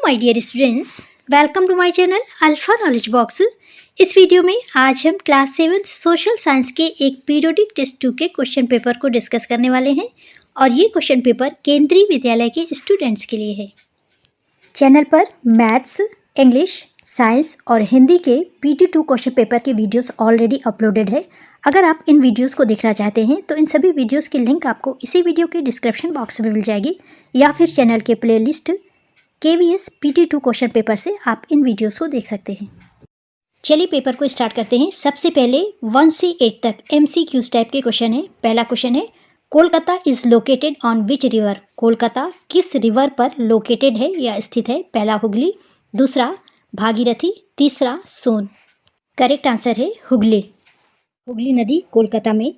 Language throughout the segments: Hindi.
My dear students, welcome to my channel alpha knowledge box. इस वीडियो में आज हम क्लास 7 सोशल साइंस के एक पीरियोडिक टेस्ट 2 के क्वेश्चन पेपर को डिस्कस करने वाले हैं और ये क्वेश्चन पेपर केंद्रीय विद्यालय के स्टूडेंट्स के लिए है। चैनल पर मैथ्स, इंग्लिश, साइंस और हिंदी के PT2 क्वेश्चन पेपर के वीडियोस ऑलरेडी अपलोडेड है। अगर आप इन वीडियोस को देखना चाहते हैं तो इन सभी वीडियोस की लिंक आपको इसी वीडियो के डिस्क्रिप्शन बॉक्स में मिल जाएगी या फिर चैनल के playlist KVS PT2 question paper से आप इन वीडियोस को देख सकते हैं। चलिए पेपर को स्टार्ट करते हैं। सबसे पहले 1 से 8 तक MCQs टाइप के क्वेश्चन है। पहला क्वेश्चन है, Kolkata is located on which river. Kolkata किस रिवर पर लोकेटेड है या स्थित है। पहला हुगली, दूसरा भागीरथी, तीसरा सोन। करेक्ट आंसर है हुगली। हुगली नदी कोलकाता में,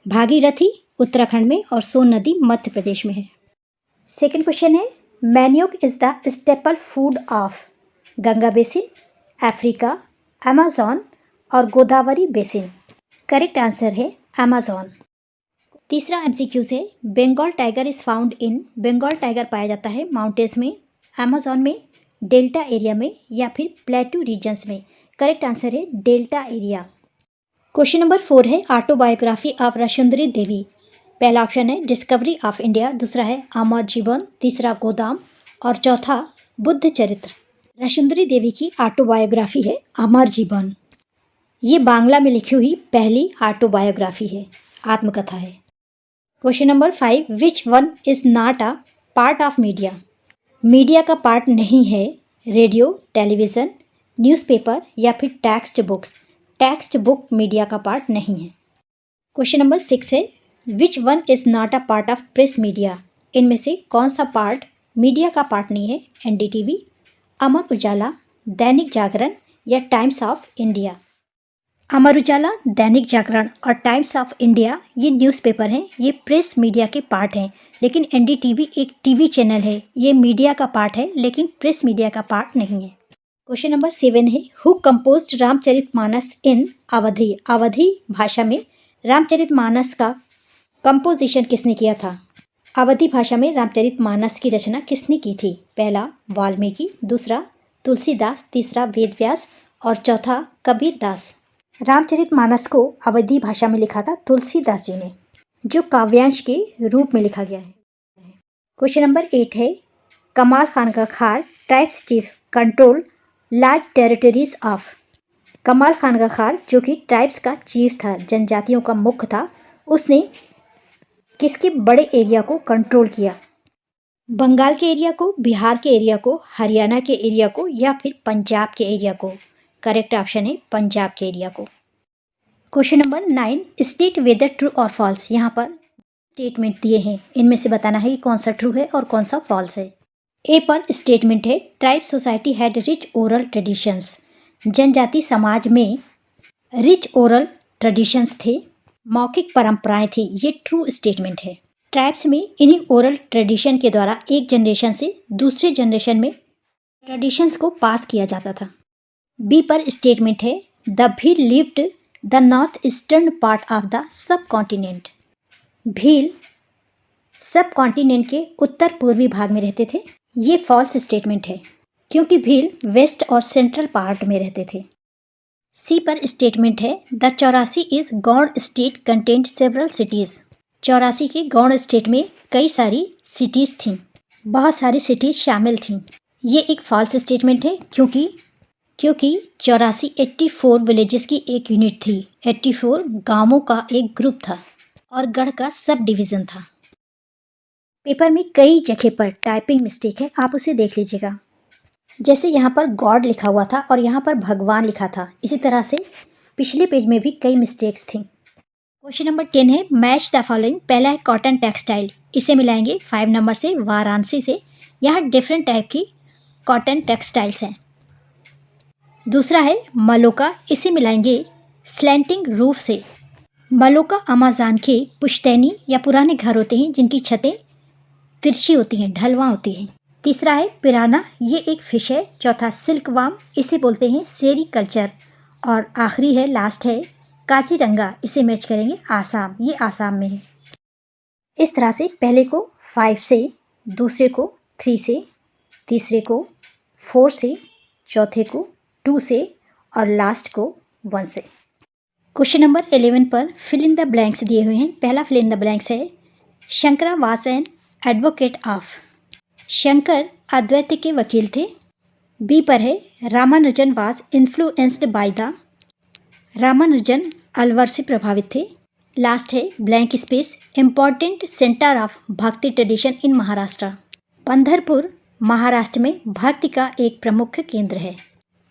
भागीरथी उत्तराखंड में और सोन नदी मध्य प्रदेश में है। सेकेंड क्वेश्चन है, manioc is the staple food of Ganga basin, Africa, Amazon और गोदावरी बेसिन। करेक्ट आंसर है अमेज़न। तीसरा MCQ से, Bengal tiger is found in. Bengal tiger पाया जाता है माउंटेन्स में, अमेज़न में, डेल्टा एरिया में या फिर प्लेटू रीजन्स में। करेक्ट आंसर है डेल्टा एरिया। क्वेश्चन नंबर 4 है, ऑटोबायोग्राफी ऑफ राशुंदरी देवी। पहला ऑप्शन है डिस्कवरी ऑफ इंडिया, दूसरा है अमर जीवन, तीसरा गोदाम और चौथा बुद्ध चरित्र। राशुंदरी देवी की ऑटोबायोग्राफी है अमर जीवन। ये बांग्ला में लिखी हुई पहली ऑटोबायोग्राफी है, आत्मकथा है। Question number 5, which one is not a part of media. Media का पार्ट नहीं है रेडियो, टेलीविज़न, न्यूज़पेपर या फिर text books. Text book media का पार्ट नहीं है। क्वेश्चन नंबर 6 है, which one is not a part of press media. इनमें से कौन सा पार्ट मीडिया का पार्ट नहीं है। NDTV, अमर उजाला, दैनिक जागरण या times of India. Amar Ujala, Dainik Jagran और टाइम्स ऑफ इंडिया ये न्यूज़पेपर हैं, ये प्रेस मीडिया के पार्ट हैं। लेकिन NDTV एक TV चैनल है, ये मीडिया का पार्ट है लेकिन प्रेस मीडिया का पार्ट नहीं है। क्वेश्चन नंबर 7 है, हु कंपोज्ड रामचरितमानस इन अवधी। अवधी भाषा में रामचरितमानस का कंपोजिशन किसने किया था। अवधी भाषा में रामचरितमानस की रचना किसने की थी। पहला वाल्मीकि, दूसरा तुलसीदास, तीसरा वेदव्यास और चौथा कबीरदास। रामचरितमानस को अवधी भाषा में लिखा था तुलसीदास जी ने, जो काव्यांश के रूप में लिखा गया है। क्वेश्चन नंबर 8 है, कमाल खान का खार tribes chief control large territories of. कमाल खान का खार जो कि ट्राइब्स का चीफ था, जनजातियों का मुख्य था, उसने किसके बड़े एरिया को कंट्रोल किया। बंगाल के एरिया को, बिहार के एरिया को, हरियाणा के एरिया को या फिर पंजाब के एरिया को। करेक्ट ऑप्शन है पंजाब के एरिया को। Question number 9, state whether true और फॉल्स। यहाँ पर स्टेटमेंट दिए हैं, इनमें से बताना है कि कौन सा ट्रू है और कौन सा फॉल्स है। ए पर स्टेटमेंट है, tribe society had rich oral traditions. जनजाति समाज में रिच ओरल ट्रेडिशंस थे, मौखिक परंपराएं थी। ये ट्रू स्टेटमेंट है। ट्राइब्स में इन्हीं ओरल ट्रेडिशन के द्वारा एक जनरेशन से दूसरे जनरेशन में ट्रेडिशंस को पास किया जाता था। बी पर स्टेटमेंट है, the Bhil lived the north eastern part of the sub continent. Bhil सब कॉन्टिनेंट के उत्तर पूर्वी भाग में रहते थे। ये फॉल्स स्टेटमेंट है क्योंकि भील वेस्ट और सेंट्रल पार्ट में रहते थे। सी पर स्टेटमेंट है, the 84 is Gaur state content several cities. 84 के गौड़ स्टेट में कई सारी सिटीज़ थीं, बहुत सारी सिटीज़ शामिल थीं। ये एक फॉल्स स्टेटमेंट है क्योंकि 84 84 विलेजेस की एक यूनिट थी। 84 गांवों का एक ग्रुप था और गढ़ का सब डिवीज़न था। पेपर में कई जगह पर टाइपिंग मिस्टेक है, आप उसे देख लीजिएगा। जैसे यहाँ पर गॉड लिखा हुआ था और यहाँ पर भगवान लिखा था, इसी तरह से पिछले पेज में भी कई मिस्टेक्स थी। क्वेश्चन नंबर 10 है, मैच द फॉलोइंग। पहला है कॉटन टेक्सटाइल, इसे मिलाएंगे 5 नंबर से वाराणसी से। यहाँ डिफरेंट टाइप की कॉटन टेक्सटाइल्स हैं। दूसरा है मलोका, इसे मिलाएंगे स्लैंटिंग रूफ से। मलोका अमेज़न के पुश्तैनी या पुराने घर होते हैं जिनकी छतें तिरछी होती हैं, ढलवां होती हैं। तीसरा है पिराना, ये एक फिश है। चौथा सिल्कवाम, इसे बोलते हैं सेरी कल्चर। और आखिरी है, लास्ट है काजीरंगा, इसे मैच करेंगे आसाम, ये आसाम में है। इस तरह से पहले को 5 से, दूसरे को 3 से, तीसरे को 4 से, चौथे को 2 से और लास्ट को 1 से। क्वेश्चन नंबर 11 पर फिल इन द ब्लैंक्स दिए हुए हैं। पहला फिल इन द ब्लैंक्स है Shankara was an advocate of. Shankar Advaita के वकील थे। बी पर है Ramanujan was influenced by the. Ramanujan Alvar से प्रभावित थे। लास्ट है blank space important centre of bhakti tradition in Maharashtra. Pandharpur Maharashtra में भक्ति का एक प्रमुख केंद्र है।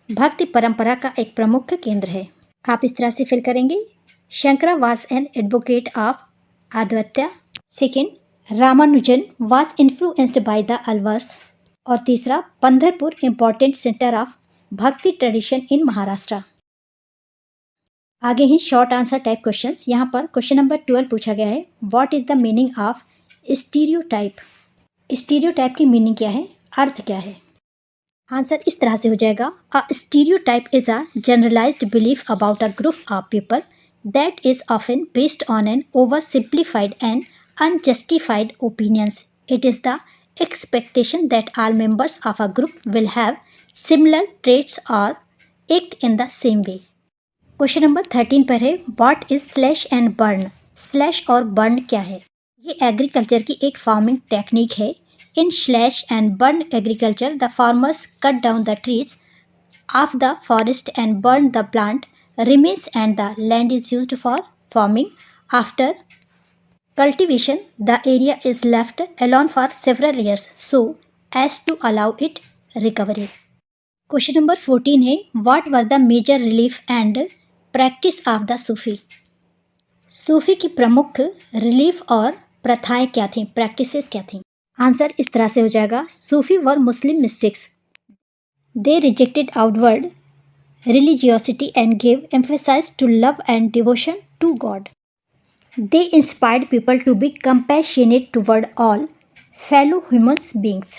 भक्ति परंपरा का एक प्रमुख केंद्र है। आप इस तरह से फिल करेंगे। Shankara was an advocate of Advaita. Second, Ramanujan was influenced by the Alvars. और तीसरा, Pandharpur important centre of bhakti tradition in Maharashtra. आगे ही शॉर्ट आंसर टाइप क्वेश्चंस। यहाँ पर क्वेश्चन नंबर 12 पूछा गया है what is the meaning of stereotype. Stereotype की मीनिंग क्या है, अर्थ क्या है। आंसर इस तरह से हो जाएगा a stereotype is a generalised belief about a group of people that is often based on an oversimplified and unjustified opinions. It is the expectation that all members of a group will have similar traits or act in the same way. Question number 13 पर है what is slash and burn. Slash और बर्न क्या है। ये एग्रीकल्चर की एक फार्मिंग टेक्निक है। In slash and burn agriculture the farmers cut down the trees of the forest and burn the plant remains and the land is used for farming. After cultivation, the area is left alone for several years so as to allow it recovery. Question number 14 है what were the major relief and practice of the Sufi. सूफी की प्रमुख रिलीफ और प्रथाएं क्या थीं, प्रैक्टिसेस क्या थीं। आंसर इस तरह से हो जाएगा Sufi were Muslim mystics. They rejected outward religiosity and gave emphasis to love and devotion to God. They inspired people to be compassionate toward all fellow human beings.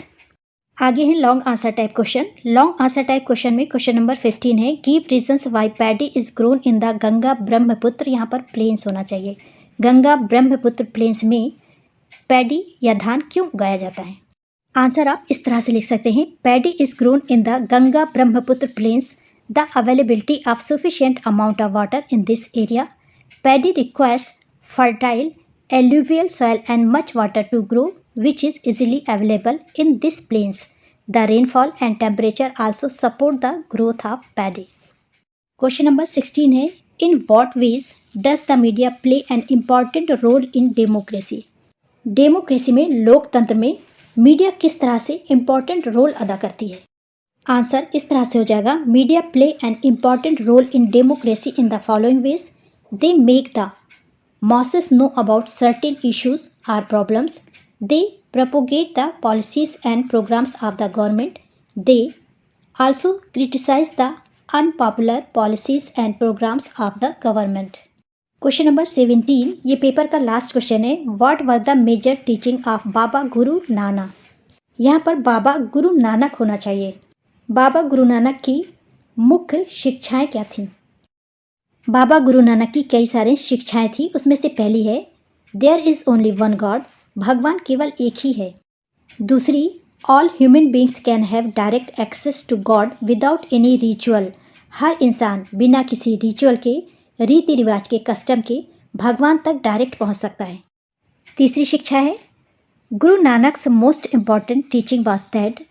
आगे है long answer type question. Long answer type question में क्वेश्चन नंबर 15 है give reasons Y paddy is grown in the Ganga Brahmaputra. यहाँ पर प्लेन्स होना चाहिए। गंगा ब्रह्मपुत्र प्लेन्स में पैडी या धान क्यों उगाया जाता है। आंसर आप इस तरह से लिख सकते हैं paddy is grown in the Ganga Brahmaputra plains the availability of sufficient amount of water in this area. Paddy requires fertile alluvial soil and much water to grow which is easily available in these plains. The rainfall and temperature also support the growth of paddy. Question number 16 है in what ways does the media play an important role in democracy. Democracy में लोकतंत्र में मीडिया किस तरह से इम्पॉर्टेंट रोल अदा करती है। आंसर इस तरह से हो जाएगा media play an important role in democracy in the following ways. They make the masses know about certain issues or problems. They propagate the policies and programs of the government. They also criticize the unpopular policies and programs of the government. Question number 17 ये पेपर का लास्ट क्वेश्चन है what were the major teaching of Baba Guru Nanak. यहाँ पर बाबा गुरु नानक होना चाहिए। बाबा गुरु नानक की मुख्य शिक्षाएं क्या थीं। बाबा गुरु नानक की कई सारी शिक्षाएं थी। उसमें से पहली है there is only one God, भगवान केवल एक ही है। दूसरी all human beings can have direct access to God without any ritual, हर इंसान बिना किसी रिचुअल के, रीति रिवाज के, कस्टम के भगवान तक डायरेक्ट पहुंच सकता है। तीसरी शिक्षा है Guru Nanak's most important teaching was that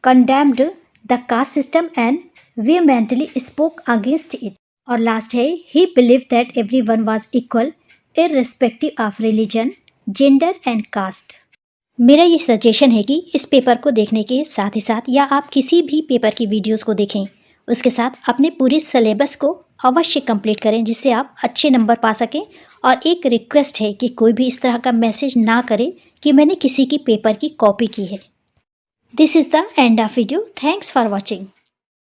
condemned the caste system and vehemently spoke against it. और लास्ट है he believe that everyone was equal irrespective of religion, gender and caste. मेरा ये सजेशन है कि इस पेपर को देखने के साथ ही साथ या आप किसी भी पेपर की वीडियोस को देखें उसके साथ अपने पूरे सिलेबस को अवश्य कंप्लीट करें जिससे आप अच्छे नंबर पा सकें। और एक रिक्वेस्ट है कि कोई भी इस तरह का मैसेज ना करे कि मैंने किसी की पेपर की कॉपी की है। This is the end of video. Thanks for watching.